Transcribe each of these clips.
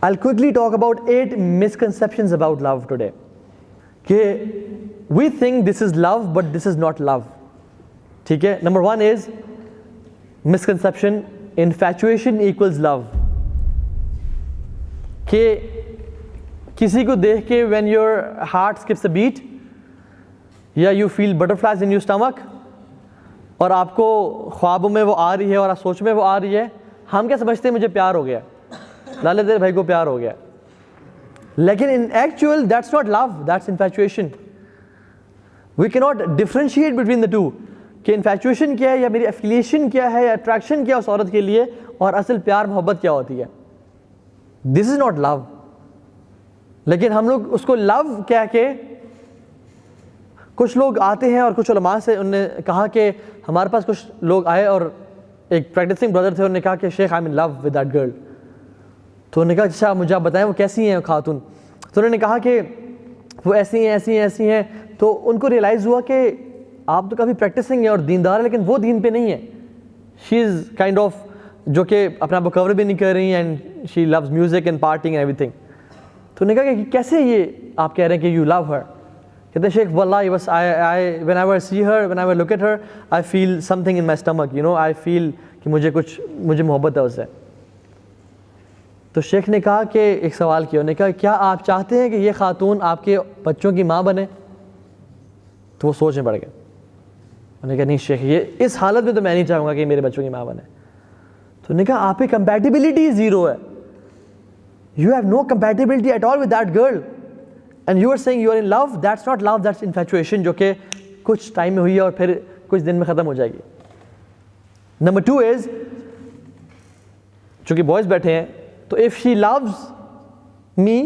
I'll quickly talk about 8 misconceptions about love today. Okay, we think this is love, but this is not love. ठीक है, number 1 is misconception, infatuation equals love. कि किसी को देख के when your heart skips a beat या you feel butterflies in your stomach और आपको ख्वाबों में वो आ रही है और आप सोच में वो आ रही है, हम क्या समझते हैं मुझे प्यार हो गया, लाले तेरे भाई को प्यार हो गया. लेकिन in actual that's not love, that's infatuation. We cannot differentiate between the two कि infatuation क्या है या मेरी affiliation क्या है या attraction क्या है उस औरत के लिए और असल प्यार मोहब्बत क्या होती है. This is not love. लेकिन हम लोग उसको love कह के, कुछ लोग आते हैं और कुछ उलमा से उन्होंने कहा कि हमारे पास कुछ लोग आए और एक प्रैक्टिसिंग ब्रदर थे, उन्होंने कहा कि Sheikh I am in love with that girl. तो उन्होंने कहा अच्छा मुझे आप बताएं वो कैसी हैं खातून. तो उन्होंने कहा कि वो ऐसी हैं ऐसी हैं ऐसी हैं. तो उनको रियलाइज़ हुआ कि आप तो काफ़ी प्रैक्टिसिंग है और दीनदार है, लेकिन वो दीन पे नहीं है. शी इज़ काइंड ऑफ जो कि अपना वो कवर भी नहीं कर रही and she loves music and partying and everything. तो उन्होंने कहा कि कैसे ये आप कह रहे हैं कि यू लव हर. कहते हैं शेख वल्लाही बस I when ever see her, when ever look at her, I feel something in my stomach, you know, I feel कि मुझे मोहब्बत है उससे. तो शेख ने कहा कि एक सवाल किया, उन्होंने कहा क्या आप चाहते हैं कि ये खातून आपके बच्चों की माँ बने. तो वो सोचने पड़ गए. उन्होंने कहा नहीं शेख, ये इस हालत में तो मैं नहीं चाहूँगा कि मेरे बच्चों की माँ बने. तो उन्होंने कहा आप पे कंपैटिबिलिटी ज़ीरो है, you have no compatibility at all with that girl and you are saying you are in love. That's not love, that's infatuation, जो कि कुछ टाइम में हुई है और फिर कुछ दिन में ख़त्म हो जाएगी. नंबर 2 इज़, चूँकि बॉयज़ बैठे हैं, तो if she loves me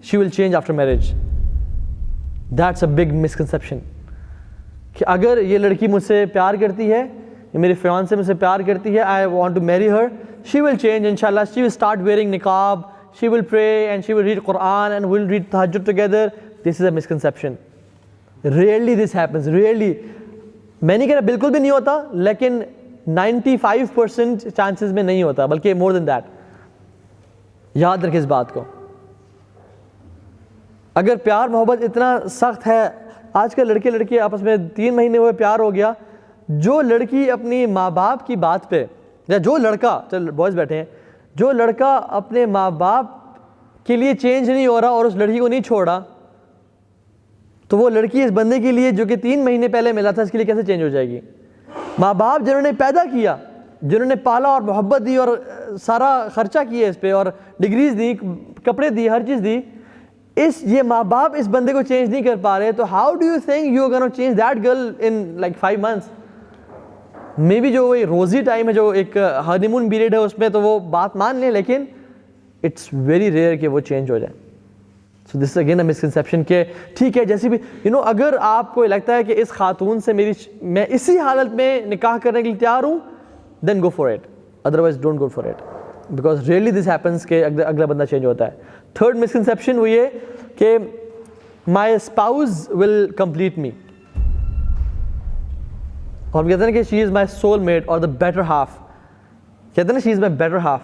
she will change after marriage. That's a big misconception कि अगर ये लड़की मुझसे प्यार करती है, मेरे फियांसे मुझसे प्यार करती है, I want to marry her, she will change इंशाल्लाह. शी विल स्टार्ट वेयरिंग निकाब, she will pray and she will read Quran and we'll read tahajjud together. This is a misconception. Rarely this happens, rarely. मैं नहीं कह रहा बिल्कुल भी नहीं होता, लेकिन 95% चांसेस में नहीं होता, बल्कि more than that. याद रखें इस बात को. अगर प्यार मोहब्बत इतना सख्त है, आजकल लड़के लड़की आपस में 3 महीने हुए प्यार हो गया, जो लड़की अपनी माँ बाप की बात पे, या जो लड़का, चल बॉयज़ बैठे हैं, जो लड़का अपने माँ बाप के लिए चेंज नहीं हो रहा और उस लड़की को नहीं छोड़ा, तो वो लड़की इस बंदे के लिए जो कि 3 महीने पहले मिला था, इसके लिए कैसे चेंज हो जाएगी. माँ बाप जिन्होंने पैदा किया, जिन्होंने पाला और मोहब्बत दी और सारा खर्चा किया इस पे और डिग्रीज दी, कपड़े दिए, हर चीज़ दी, ये माँ बाप इस बंदे को चेंज नहीं कर पा रहे, तो how do you think you are gonna change that girl in like 5 months. Maybe जो वो रोज़ी टाइम है, जो एक हनीमून पीरियड है, उसमें तो वो बात मान लें, लेकिन इट्स वेरी रेयर कि वो चेंज हो जाए. So this again a misconception के ठीक है, जैसे भी यू नो, अगर आपको लगता है कि इस खातून से मैं इसी हालत में निकाह करने के लिए तैयार हूँ, then go for it, otherwise don't go for it, because really this happens के अगला बंदा चेंज होता है. थर्ड मिसकंसेप्शन वो ये कि my spouse will complete me. और हम कहते हैं कि she is my soul mate और द बेटर हाफ. कहते हैं ना she is my better half.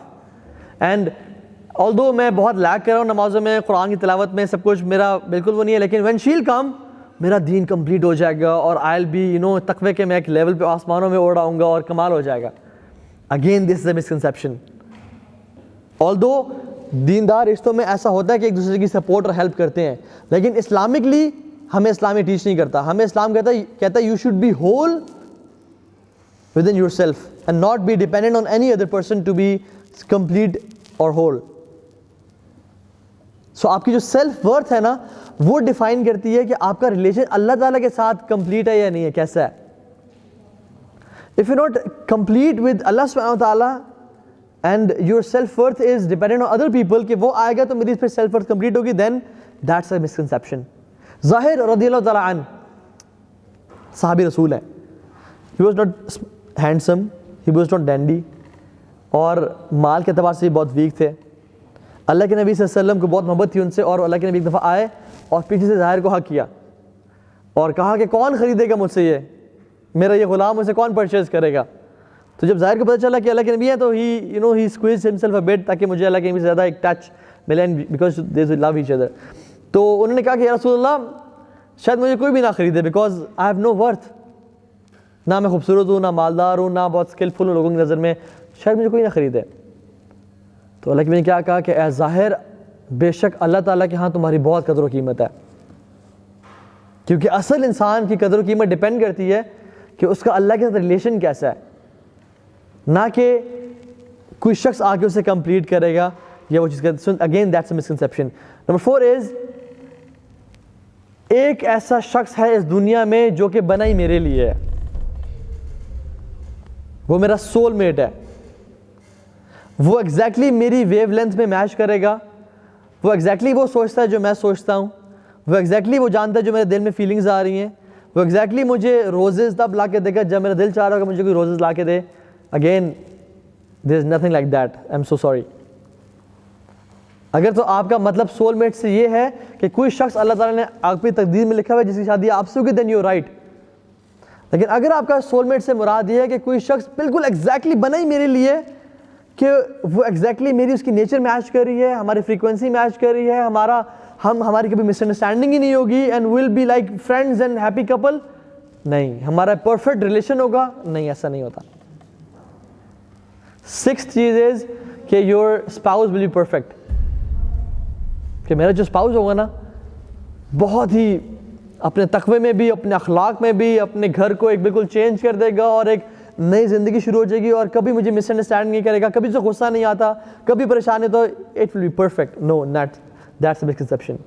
And although मैं बहुत लैग कर रहा हूँ नमाज़ों में, कुरान की तिलावत में, सब कुछ मेरा बिल्कुल वो नहीं है, लेकिन व्हेन शी विल कम मेरा दीन कंप्लीट हो जाएगा और I will be you know तकवे के मैं एक लेवल पे आसमानों में उड़ आऊँगा और कमाल हो जाएगा. Again this is a misconception. Although दीनदार रिश्तों में ऐसा होता है कि एक दूसरे की सपोर्ट और हेल्प करते हैं, लेकिन इस्लामिकली हमें इस्लाम ये टीच नहीं करता. हमें इस्लाम कहता है you should be whole within yourself and not be dependent on any other person to be complete or whole. So आपकी जो सेल्फ वर्थ है ना, वो डिफाइन करती है कि आपका रिलेशन अल्लाह ताला के साथ कंप्लीट है या नहीं है, कैसा है. If you're not complete with Allah subhanahu wa ta'ala and your self worth is dependent on other people कि वो आएगा तो मेरी फिर सेल्फ वर्थ कंप्लीट होगी, then that's a misconception. ज़ाहिर रज़ियल्लाहु ताला अन्हु सहाबी रसूल है. He was not handsome, he was not dandy, और माल के अतबार से बहुत वीक थे. अल्लाह के नबी सल्लल्लाहु अलैहि वसल्लम को बहुत मोहब्बत थी उनसे, और अल्लाह के नबी एक दफ़ा आए और पीछे से ज़ाहिर को हक किया और कहा कि कौन ख़रीदेगा मुझसे ये, मेरा ये ग़ुलाम, मुझसे कौन परचेज़ करेगा. तो जब ज़ाहिर को पता चला कि अल्लाह के नबी है, तो he you know he squeeze himself a bit, ताकि मुझे अल्लाह के नबी से ज़्यादा एक टच मिले because they love each other. तो उन्होंने कहा कि या रसूल अल्लाह शायद मुझे कोई भी ना खरीदे because I have know worth, ना मैं खूबसूरत हूँ, ना मालदार हूँ, ना बहुत स्किलफुल हूँ लोगों की नज़र में, शायद मुझे कोई ना खरीदे. तो अल्लाह के मैंने क्या कहा कि ए ज़ाहिर बेशक अल्लाह ताला के यहाँ तुम्हारी बहुत कदर व कीमत है, क्योंकि असल इंसान की कदर व कीमत डिपेंड करती है कि उसका अल्लाह के साथ रिलेशन कैसा है, ना कि कोई शख्स आके उसे कंप्लीट करेगा या वो चीज़ कर. Again that's a misconception. Number 4 is एक ऐसा शख्स है इस दुनिया में जो कि बना ही मेरे लिए है, वो मेरा सोलमेट है, वो एग्जैक्टली मेरी वेवलेंथ में मैच करेगा, वो एग्जैक्टली वो सोचता है जो मैं सोचता हूँ, वो एग्जैक्टली वो जानता है जो मेरे दिल में फीलिंग्स आ रही हैं, वो एग्जैक्टली मुझे रोजेज़ तब ला के देगा जब मेरा दिल चाह रहा होगा मुझे कोई रोजेज़ ला के दे. Again there is nothing like that, I am so sorry. अगर तो आपका मतलब सोलमेट से ये है कि कोई शख्स अल्लाह ताला ने आपकी तकदीर में लिखा हुआ है जिसकी शादी आपसे होगी, देन यू आर राइट. लेकिन अगर आपका सोलमेट से मुराद ये है कि कोई शख्स बिल्कुल एग्जैक्टली बना ही मेरे लिए, कि वो एग्जैक्टली मेरी उसकी नेचर मैच कर रही है, हमारी फ्रीक्वेंसी मैच कर रही है, हमारी कभी मिसअंडरस्टैंडिंग ही नहीं होगी, and will be like friends and happy couple, नहीं, हमारा परफेक्ट रिलेशन होगा, नहीं, ऐसा नहीं होता. 6th चीज इज कि your spouse will be perfect, कि मेरा जो स्पाउस होगा ना बहुत ही अपने तकवे में भी, अपने अखलाक में भी, अपने घर को एक बिल्कुल चेंज कर देगा और एक नई ज़िंदगी शुरू हो जाएगी, और कभी मुझे मिसअंडरस्टैंड नहीं करेगा, कभी तो गुस्सा नहीं आता, कभी परेशानी, तो it will be perfect. No, that's a misconception.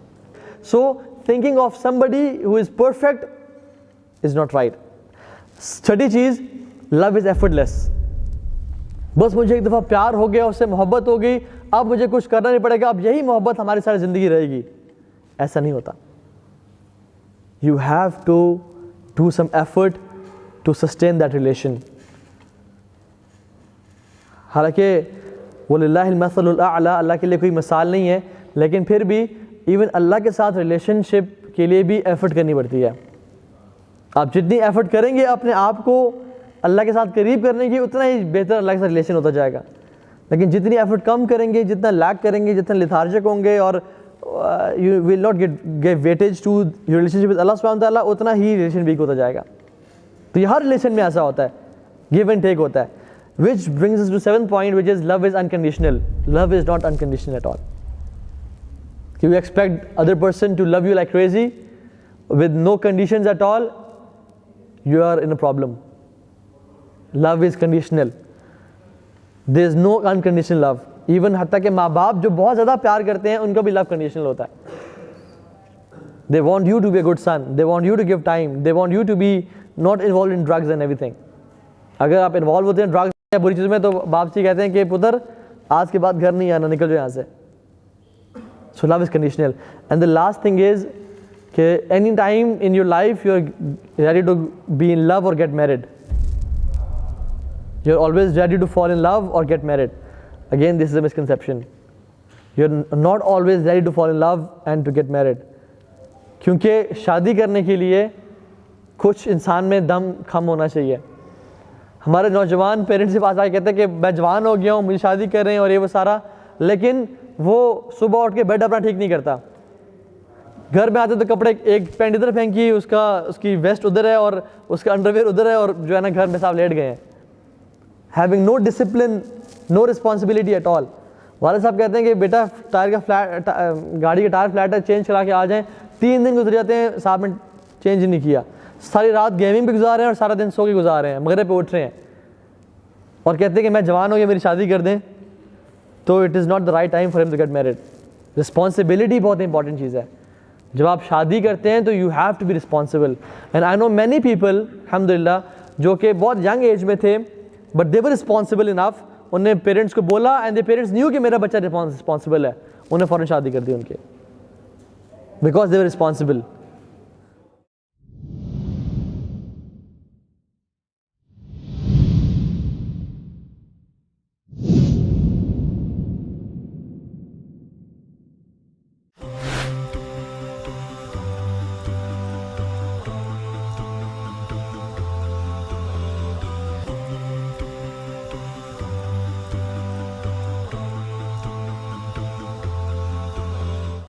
So thinking of somebody who is perfect is not right. 3rd चीज़, लव इज़ एफर्टलेस. बस मुझे एक दफ़ा प्यार हो गया, उससे मोहब्बत हो गई, अब मुझे कुछ करना नहीं पड़ेगा, अब यही मोहब्बत हमारी सारी ज़िंदगी रहेगी, ऐसा नहीं होता. You have to do some effort to sustain that relation. हालांकि वलिल्लाहिल मसलुल अअला, अल्लाह के लिए कोई मिसाल नहीं है, लेकिन फिर भी इवन अल्लाह के साथ रिलेशनशिप के लिए भी एफर्ट करनी पड़ती है. आप जितनी एफर्ट करेंगे अपने आप को अल्लाह के साथ करीब करने की, उतना ही बेहतर अल्लाह के साथ रिलेशन होता जाएगा. लेकिन जितनी एफर्ट कम करेंगे, जितना लैक करेंगे, जितना लिथार्जिक होंगे, और you will not give weightage to your relationship with Allah subhanahu wa ta'ala, उतना ही रिलेशन वीक होता जाएगा. तो ये हर रिलेशन में ऐसा होता है, गिव एंड टेक होता है. Which brings us to 7th point, which is love is unconditional. Love is not unconditional at all. If you expect other person to love you like crazy with no conditions at all, you are in a problem. Love is conditional. There is no unconditional love. Even हत्ता के माँ बाप जो बहुत ज़्यादा प्यार करते हैं उनका भी लव कंडीशनल होता है. They want you to be a good son, they want you to give time, they want you to be not involve in drugs and everything. अगर आप इन्वॉल्व होते हैं ड्रग्स या बुरी चीज़ में, तो बाप जी कहते हैं कि पुत्र आज के बाद घर नहीं आना, निकल जाओ यहाँ से. So love is conditional. And the last thing is कि any time in your life you are ready to be in love और get married. You are always ready to fall in love और get married. Again, this is a misconception. You're not always ready to fall in love and to get married. क्योंकि शादी करने के लिए कुछ इंसान में दम कम होना चाहिए. हमारे नौजवान पेरेंट्स के पास आके कहते हैं कि मैं जवान हो गया हूँ, मुझे शादी कर रहे हैं और ये वो सारा, लेकिन वो सुबह उठ के बेड अपना ठीक नहीं करता. घर में आते तो कपड़े, एक पैंट इधर फेंकी, उसकी वेस्ट उधर है और उसका अंडरवेयर उधर है, और जो है ना घर में साहब लेट गए हैं. Having no discipline, no responsibility at all. वाले साहब कहते हैं कि बेटा टायर का फ्लैट, गाड़ी का टायर फ्लैट है, चेंज करा के आ जाएं. 3 दिन गुजर जाते हैं, साहब ने चेंज नहीं किया. सारी रात गेमिंग पे गुजार रहे हैं और सारा दिन सो के गुजार रहे हैं, मगरिब पे उठ रहे हैं और कहते हैं कि मैं जवान हो गया, मेरी शादी कर दें. तो it is not the right time for him to get married. Responsibility बहुत इंपॉर्टेंट चीज़ है. जब आप शादी करते हैं तो you have to be responsible. And I know many people अल्हम्दुलिल्लाह जो कि बहुत यंग एज में थे, but they were responsible enough. उन्होंने पेरेंट्स को बोला एंड द पेरेंट्स न्यू कि मेरा बच्चा रिस्पॉन्सिबल है, उन्हें फ़ौरन शादी कर दी उनके, बिकॉज दे वर रिस्पॉन्सिबल.